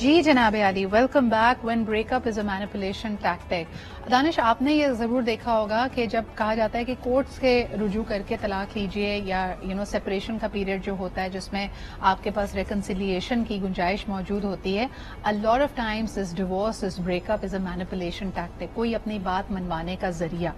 جی جناب Ali, welcome back. When break up is a manipulation tactic. Danish, آپ نے یہ ضرور دیکھا ہوگا کہ جب کہا جاتا ہے کہ کورٹس کے رجوع کر کے طلاق لیجئے یا سیپریشن کا پیریڈ جو ہوتا ہے جس میں آپ کے پاس ریکنسیلیشن کی گنجائش موجود ہوتی ہے، a lot of times this divorce, this break up is a manipulation tactic. کوئی اپنی بات منوانے کا ذریعہ.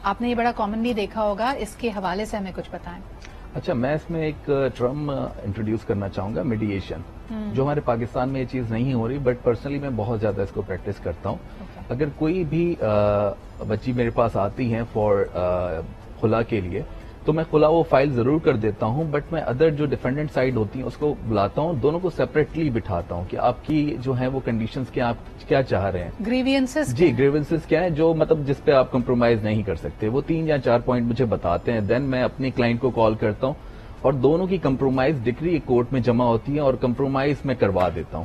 آپ نے یہ بڑا کامنلی دیکھا ہوگا، اس کے حوالے سے ہمیں کچھ بتائیں. اچھا، میں اس میں ایک ٹرم انٹروڈیوس کرنا چاہوں گا، میڈیشن، جو ہمارے پاکستان میں یہ چیز نہیں ہو رہی، بٹ پرسنلی میں بہت زیادہ اس کو پریکٹس کرتا ہوں. اگر کوئی بھی بچی میرے پاس آتی ہیں فار خلا کے لیے، تو میں خلا وہ فائل ضرور کر دیتا ہوں، بٹ میں ادر جو ڈیفینڈنٹ سائڈ ہوتی ہیں اس کو بلاتا ہوں، دونوں کو سیپریٹلی بٹھاتا ہوں کہ آپ کی جو ہیں وہ کنڈیشنز کیا، آپ کیا چاہ رہے ہیں، گریوینسز. جی، گریوینسز کیا ہیں جو مطلب جس پہ آپ کمپرومائز نہیں کر سکتے. وہ 3 یا 4 پوائنٹ مجھے بتاتے ہیں، دین میں اپنی کلائنٹ کو کال کرتا ہوں اور دونوں کی کمپرومائز ڈگری کورٹ میں جمع ہوتی ہے اور کمپرومائز میں کروا دیتا ہوں.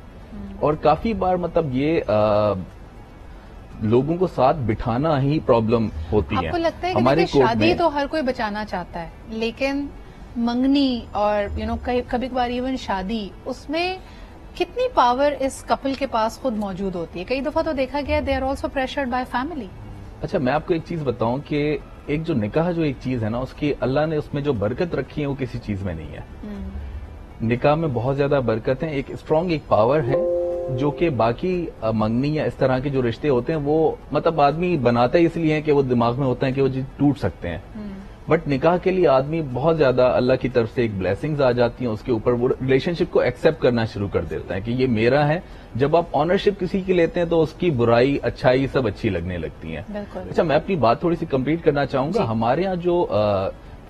اور کافی بار مطلب یہ لوگوں کو ساتھ بٹھانا ہی پرابلم ہوتی ہے. آپ کو لگتا ہے کہ شادی تو ہر کوئی بچانا چاہتا ہے، لیکن منگنی اور کبھی کبھار ایون شادی، اس میں کتنی پاور اس کپل کے پاس خود موجود ہوتی ہے؟ کئی دفعہ تو دیکھا گیا they are also pressured by family. اچھا، میں آپ کو ایک چیز بتاؤں کہ ایک جو نکاح جو ایک چیز ہے نا، اس کی اللہ نے اس میں جو برکت رکھی ہے وہ کسی چیز میں نہیں ہے. نکاح میں بہت زیادہ برکت ہے، ایک اسٹرانگ ایک پاور ہے جو کہ باقی منگنی یا اس طرح کے جو رشتے ہوتے ہیں وہ مطلب آدمی بناتا ہے اس لیے ہے کہ وہ دماغ میں ہوتا ہے کہ وہ ٹوٹ سکتے ہیں. بٹ نکاح کے لیے آدمی بہت زیادہ اللہ کی طرف سے ایک بلیسنگز آ جاتی ہیں، اس کے اوپر وہ ریلیشن شپ کو ایکسپٹ کرنا شروع کر دیتا ہے کہ یہ میرا ہے. جب آپ آنرشپ کسی کی لیتے ہیں تو اس کی برائی اچھائی سب اچھی لگنے لگتی ہیں. اچھا، میں اپنی بات تھوڑی سی کمپلیٹ کرنا چاہوں گا. ہمارے یہاں جو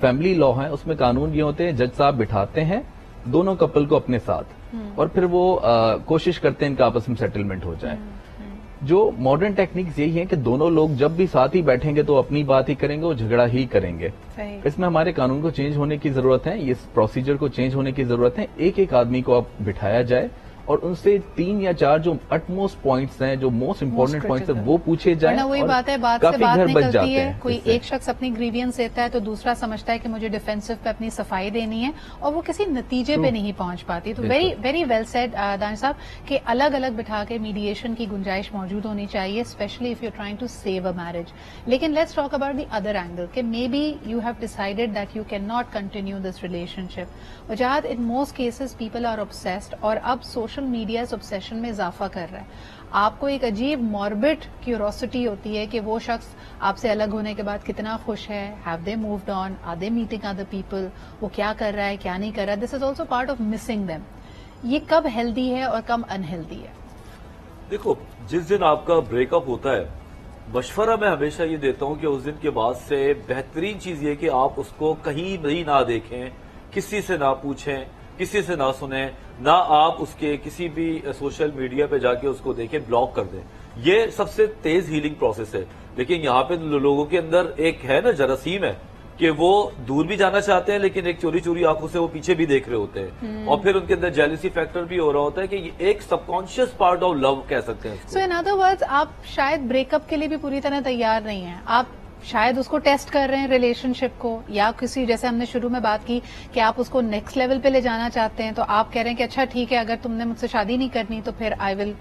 فیملی لا ہے اس میں قانون یہ ہوتے ہیں، جج صاحب بٹھاتے ہیں دونوں کپل کو اپنے ساتھ اور پھر وہ کوشش کرتے ہیں ان کا آپس میں سیٹلمنٹ ہو جائے. جو ماڈرن ٹیکنیکس یہی ہیں کہ دونوں لوگ جب بھی ساتھ ہی بیٹھیں گے تو اپنی بات ہی کریں گے، وہ جھگڑا ہی کریں گے. اس میں ہمارے قانون کو چینج ہونے کی ضرورت ہے، اس پروسیجر کو چینج ہونے کی ضرورت ہے. ایک آدمی کو اب بٹھایا جائے اور ان سے 3 یا 4 جو اٹموسٹ پوائنٹس ہیں، جو موسٹ امپورٹنٹ پوائنٹس ہیں، وہ پوچھے جائیں. وہی بات ہے، بات سے بات نکلتی ہے. کوئی ایک شخص اپنی گریوینس دیتا ہے تو دوسرا سمجھتا ہے کہ مجھے ڈیفینسو پہ اپنی صفائی دینی ہے اور وہ کسی نتیجے پہ نہیں پہنچ پاتی. تو ویری ویل سیڈ دانش صاحب کہ الگ الگ بٹھا کے میڈیشن کی گنجائش موجود ہونی چاہیے، especially if you trying to save a marriage. لیکن let's talk about the other angle کہ may be you have decided that you can not continue this relationship. Wajahat in most cases people are obsessed اور اب social media obsession میں اضافہ کر رہا ہے. آپ کو ایک عجیب ماربڈ کیوروسٹی ہوتی ہے کہ وہ شخص آپ سے الگ ہونے کے بعد کتنا خوش ہے، have they moved on, are they meeting other people, وہ کیا کر رہا ہے کیا نہیں کر رہا. This is also part of missing them. یہ کب ہیلدی ہے اور کب انہیلدی ہے؟ دیکھو، جس دن آپ کا بریک اپ ہوتا ہے، مشورہ میں ہمیشہ یہ دیتا ہوں کہ اس دن کے بعد سے بہترین چیز یہ کہ آپ اس کو کہیں بھی نہ دیکھیں، کسی سے نہ پوچھیں، کسی سے نہ سنیں، نہ آپ اس کے کسی بھی سوشل میڈیا پہ جا کے اس کو دیکھیں، بلاک کر دیں. یہ سب سے تیز ہیلنگ پروسیس ہے. لیکن یہاں پہ لوگوں کے اندر ایک ہے نا جراثیم ہے کہ وہ دور بھی جانا چاہتے ہیں لیکن ایک چوری چوری آنکھوں سے وہ پیچھے بھی دیکھ رہے ہوتے ہیں، اور پھر ان کے اندر جیلسی فیکٹر بھی ہو رہا ہوتا ہے کہ یہ ایک سب کانشیس پارٹ آف لو کہہ سکتے ہیں. سو ان ادر ورڈز آپ شاید بریک اپ کے لیے بھی پوری طرح تیار نہیں ہیں. آپ شاید اس کو ٹیسٹ کر رہے ہیں ریلیشن شپ کو، یا کسی جیسے ہم نے شروع میں بات کی کہ آپ اس کو نیکسٹ لیول پہ لے جانا چاہتے ہیں، تو آپ کہہ رہے ہیں کہ اچھا ٹھیک ہے، اگر تم نے مجھ سے شادی نہیں کرنی تو پھر I will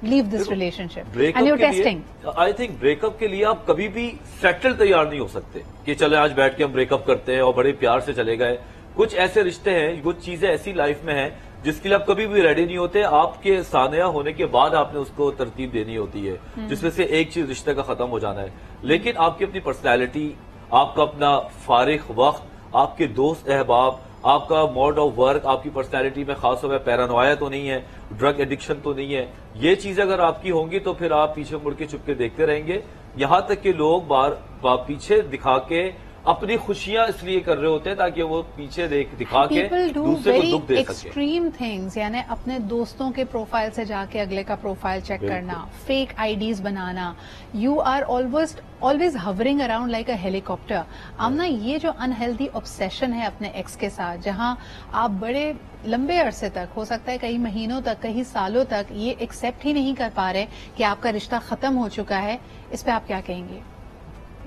leave this relationship and you testing. I think breakup کے لیے آپ کبھی بھی سیٹل تیار نہیں ہو سکتے کہ چلے آج بیٹھ کے ہم بریک اپ کرتے ہیں اور بڑے پیار سے چلے گئے. کچھ ایسے رشتے ہیں، کچھ چیزیں ایسی لائف میں ہیں جس کے لیے آپ کبھی بھی ریڈی نہیں ہوتے. آپ کے سانحہ ہونے کے بعد آپ نے اس کو ترتیب دینی ہوتی ہے، جس میں سے ایک چیز رشتے کا ختم ہو جانا ہے. لیکن آپ کی اپنی پرسنالٹی، آپ کا اپنا فارغ وقت، آپ کے دوست احباب، آپ کا موڈ آف ورک، آپ کی پرسنالٹی میں خاص طور پہ پیرانویا تو نہیں ہے، ڈرگ ایڈکشن تو نہیں ہے. یہ چیزیں اگر آپ کی ہوں گی تو پھر آپ پیچھے مڑ کے چھپ کے دیکھتے رہیں گے. یہاں تک کہ لوگ بار پیچھے دکھا کے اپنی خوشیاں اس لیے کر رہے ہوتے ہیں تاکہ وہ پیچھے دکھا کے دوسرے کو دکھ دے سکے. ایکسٹریم تھنگز، یعنی اپنے دوستوں کے پروفائل سے جا کے اگلے کا پروفائل چیک کرنا، فیک آئی ڈیز بنانا. You are always hovering around like a helicopter. Amna, یہ جو انہیلدی obsession ہے اپنے ایکس کے ساتھ، جہاں آپ بڑے لمبے عرصے تک، ہو سکتا ہے کئی مہینوں تک، کئی سالوں تک یہ ایکسپٹ ہی نہیں کر پا رہے کہ آپ کا رشتہ ختم ہو چکا ہے، اس پہ آپ کیا کہیں گے؟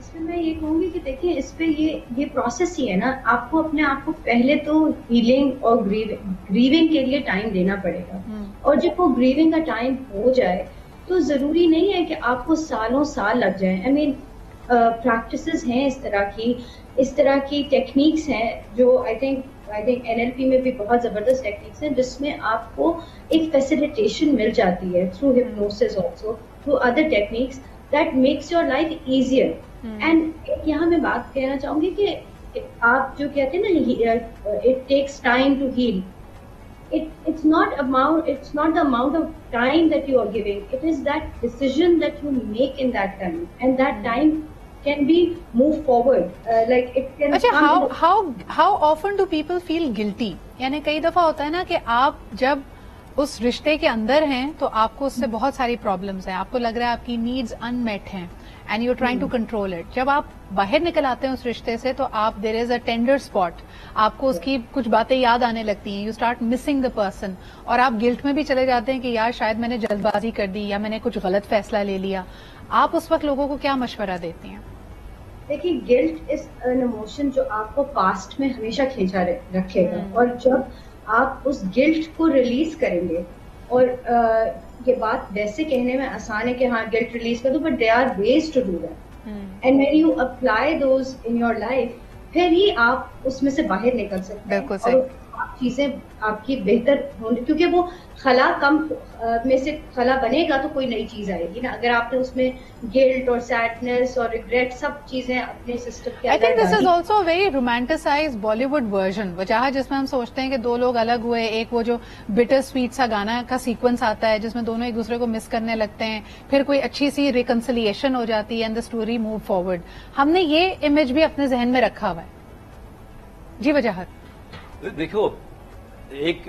اس میں میں یہ کہوں گی کہ دیکھیں اس پہ یہ پروسیس ہی ہے نا, آپ کو اپنے آپ کو پہلے تو ہیلنگ اور گریونگ کے لیے ٹائم دینا پڑے گا, اور جب وہ گریونگ کا ٹائم ہو جائے تو ضروری نہیں ہے کہ آپ کو سالوں سال لگ جائیں. آئی مین پریکٹسز ہیں اس طرح کی ٹیکنیکس ہیں جو آئی تھنک NLP میں بھی بہت زبردست ٹیکنیکس ہیں جس میں آپ کو ایک فیسیلیٹیشن مل جاتی ہے through hypnosis also through other techniques that makes your life easier. And یہاں میں بات کہنا چاہوں گی کہ آپ جو کہتے ہیں نا it takes time to heal, it's not the amount of time that you are giving, it is that decision that you make in that time, and that time can be moved forward, like it can. how often do people feel guilty? یعنی کئی دفعہ ہوتا ہے نا کہ آپ جب اس رشتے کے اندر ہیں تو آپ کو اس سے بہت ساری پرابلمس ہیں, آپ کو لگ رہا ہے آپ کی نیڈز ان میٹ ہیں and you trying to control it. جب آپ باہر نکل آتے ہیں اس رشتے سے تو آپ دیر از اے ٹینڈر اسپاٹ, آپ کو اس کی کچھ باتیں یاد آنے لگتی ہیں, you start missing the person, اور آپ گلٹ میں بھی چلے جاتے ہیں کہ یار شاید میں نے جلد بازی کر دی یا میں نے کچھ غلط فیصلہ لے لیا. آپ اس وقت لوگوں کو کیا مشورہ دیتی ہیں؟ دیکھیے گلٹ از این ایموشن جو آپ کو پاسٹ میں ہمیشہ کھینچا رکھے گا, اور جب آپ اس گلٹ کو ریلیز کریں گے, اور یہ بات ویسے کہنے میں آسان ہے کہ ہاں گلٹ ریلیز کر دو, but there are ways to do that, and when you apply those in your life پھر ہی آپ اس میں سے باہر نکل سکتے ہیں, اور چیزیں آپ کی بہتر ہوں گی, کیونکہ وہ خلا کم میں سے خلا بنے گا تو کوئی نئی چیز آئے گی نا. اگر آپ نے اس میں گلٹ اور سیڈنس اور ریگریٹ سب چیزیں اپنے سسٹم کے I think this is also a very romanticized Bollywood version, وجہ جس میں ہم سوچتے ہیں کہ دو لوگ الگ ہوئے, ایک وہ جو بٹر سویٹ سا گانا کا سیکوینس آتا ہے جس میں دونوں ایک دوسرے کو مس کرنے لگتے ہیں, پھر کوئی اچھی سی ریکنسلیشن ہو جاتی ہے and the story move forward. ہم نے یہ امیج بھی اپنے ذہن میں رکھا ہوا ہے. جی وجاہت دیکھو, ایک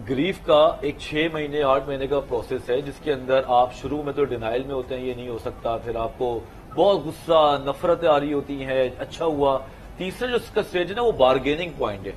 گریف کا ایک 6 مہینے 8 مہینے کا پروسیس ہے جس کے اندر آپ شروع میں تو ڈینائل میں ہوتے ہیں, یہ نہیں ہو سکتا, پھر آپ کو بہت غصہ نفرتیں آ رہی ہوتی ہیں, اچھا ہوا. تیسرا جو اس کا اسٹیج ہے نا وہ بارگیننگ پوائنٹ ہے.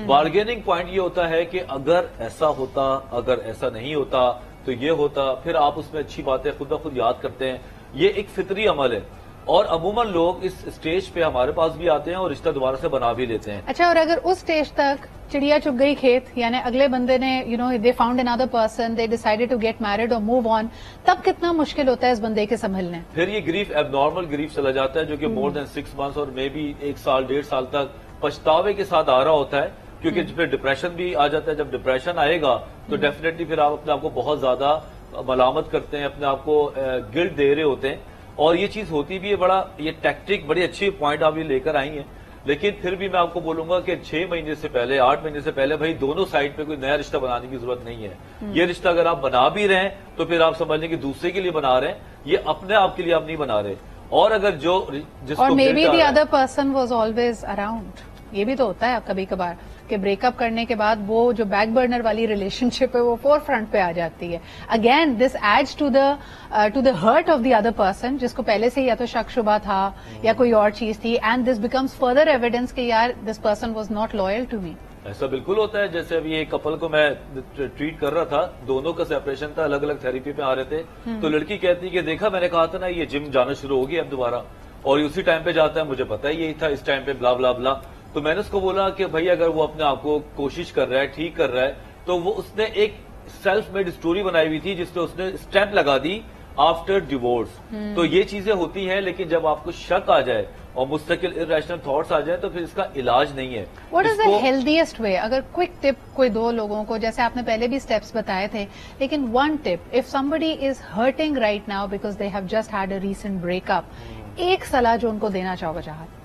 بارگیننگ پوائنٹ یہ ہوتا ہے کہ اگر ایسا ہوتا, اگر ایسا نہیں ہوتا تو یہ ہوتا, پھر آپ اس میں اچھی باتیں خود بخود یاد کرتے ہیں. یہ ایک فطری عمل ہے, اور عموماً لوگ اس اسٹیج پہ ہمارے پاس بھی آتے ہیں اور رشتہ دوبارہ سے بنا بھی لیتے ہیں. اچھا, اور اگر اس اسٹیج تک چڑیا چگ گئی کھیت, یعنی اگلے بندے نے they found another person, they decided to get married or move on, تب کتنا مشکل ہوتا ہے اس بندے کے سنبھلنے؟ پھر یہ گریف اب نارمل گریف چلا جاتا ہے جو کہ more than 6 months اور مے بی 1 سال 1.5 سال تک پچھتاوے کے ساتھ آ رہا ہوتا ہے, کیونکہ پھر ڈپریشن بھی آ جاتا ہے. جب ڈپریشن آئے گا تو ڈیفینیٹلی پھر آپ اپنے آپ کو بہت زیادہ ملامت کرتے ہیں, اپنے آپ کو گلٹ دے رہے ہوتے ہیں, اور یہ چیز ہوتی بھی ہے. بڑا یہ ٹیکٹک بڑی اچھی پوائنٹ آپ یہ لے کر آئی ہیں, لیکن پھر بھی میں آپ کو بولوں گا کہ 6 مہینے سے پہلے 8 مہینے سے پہلے بھائی دونوں سائڈ پہ کوئی نیا رشتہ بنانے کی ضرورت نہیں ہے. یہ رشتہ اگر آپ بنا بھی رہے ہیں تو پھر آپ سمجھ لیں کہ دوسرے کے لیے بنا رہے ہیں, یہ اپنے آپ کے لیے آپ نہیں بنا رہے. اور اگر جس اور maybe the other person was always around, یہ بھی تو ہوتا ہے کبھی کبھار کہ بریک اپ کرنے کے بعد وہ جو بیک برنر والی ریلیشن شپ ہے وہ فور فرنٹ پہ آ جاتی ہے. Again this adds to the hurt of the other person, جس کو پہلے سے یا تو شک شبہ تھا یا کوئی اور چیز تھی, and this becomes further evidence کہ یار this person was not loyal to me. ایسا بالکل ہوتا ہے. جیسے ابھی ایک کپل کو میں ٹریٹ کر رہا تھا, دونوں کا سیپریشن تھا, الگ الگ تھراپی پہ آ رہے تھے, تو لڑکی کہتی کہ دیکھا میں نے کہا تھا نا یہ جم جانا شروع ہوگی اب دوبارہ, اور اسی ٹائم پہ جاتا ہے, مجھے پتا ہی یہی تھا اس ٹائم پہ بلا بلا بلا. تو میں نے اس کو بولا کہ بھائی اگر وہ اپنے آپ کو کوشش کر رہا ہے, ٹھیک کر رہا ہے, تو وہ اس نے ایک سیلف میڈ اسٹوری بنائی ہوئی تھی جس پہ اس نے اسٹیمپ لگا دی آفٹر ڈیوورس. تو یہ چیزیں ہوتی ہیں, لیکن جب آپ کو شک آ جائے اور مستقل ارریشنل تھاٹس آ جائیں تو پھر اس کا علاج نہیں ہے. واٹ از دا ہیلدیسٹ وے؟ اگر کوئک ٹپ کوئی دو لوگوں کو, جیسے آپ نے پہلے بھی اسٹیپس بتائے تھے, لیکن one tip, if somebody is hurting right now because they have just had a recent break up, ایک صلاح جو ان کو دینا چاہو وجاہت.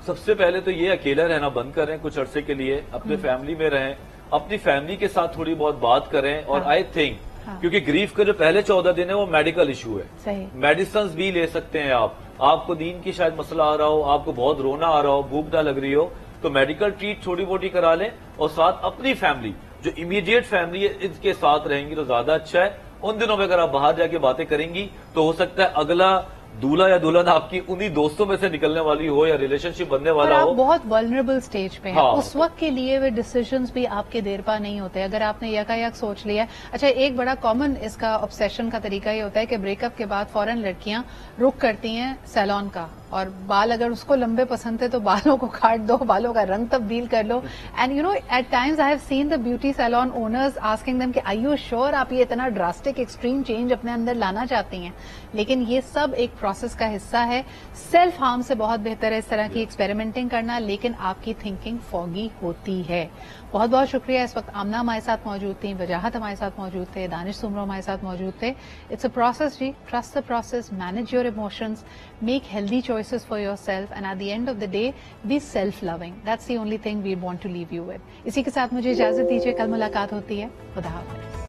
سب سے پہلے تو یہ اکیلا رہنا بند کریں کچھ عرصے کے لیے, اپنے فیملی میں رہیں, اپنی فیملی کے ساتھ تھوڑی بہت بات کریں. اور آئی تھنک کیونکہ گریف کا جو پہلے 14 دن ہے وہ میڈیکل ایشو ہے, میڈیسنز بھی لے سکتے ہیں آپ کو نیند کی شاید مسئلہ آ رہا ہو, آپ کو بہت رونا آ رہا ہو, بھوک نہ لگ رہی ہو, تو میڈیکل ٹریٹ چھوٹی موٹی کرا لیں, اور ساتھ اپنی فیملی جو امیڈیٹ فیملی ہے ان کے ساتھ رہیں گی تو زیادہ اچھا ہے. ان دنوں میں اگر آپ باہر جا کے باتیں کریں گی تو ہو سکتا ہے اگلا دولہا یا دلہن آپ کی انہی دوستوں میں سے نکلنے والی ہو یا ریلیشن شپ بننے والا ہو. آپ بہت ولنریبل سٹیج پہ ہیں, اس وقت کے لیے وہ ڈیسیژنز بھی آپ کے دیر پا نہیں ہوتے اگر آپ نے یکایک سوچ لیا. اچھا, ایک بڑا کامن اس کا آبسیشن کا طریقہ یہ ہوتا ہے کہ بریک اپ کے بعد فوراً لڑکیاں رخ کرتی ہیں سیلون کا, اور بال اگر اس کو لمبے پسند تھے تو بالوں کو کاٹ دو, بالوں کا رنگ تبدیل کر لو. And you know at times I have seen the beauty salon owners asking them کہ آر یو شیور آپ یہ اتنا ڈراسٹک ایکسٹریم چینج اپنے اندر لانا چاہتی ہیں. لیکن یہ سب ایک پروسیس کا حصہ ہے. سیلف ہارم سے بہت بہتر ہے اس طرح کی ایکسپیریمنٹنگ کرنا, لیکن آپ کی تھنکنگ فوگی ہوتی ہے. بہت بہت شکریہ. اس وقت آمنہ ہمارے ساتھ موجود تھیں, وجاہت ہمارے ساتھ موجود تھے, دانش سومرو ہمارے ساتھ موجود تھے. اٹس اے پروسیس جی, trust the process, manage your emotions, make healthy choices for yourself, and at the end of the day be self loving. That's the only thing we want to leave you with. اسی کے ساتھ مجھے اجازت دیجیے, کل ملاقات ہوتی ہے. خدا حافظ.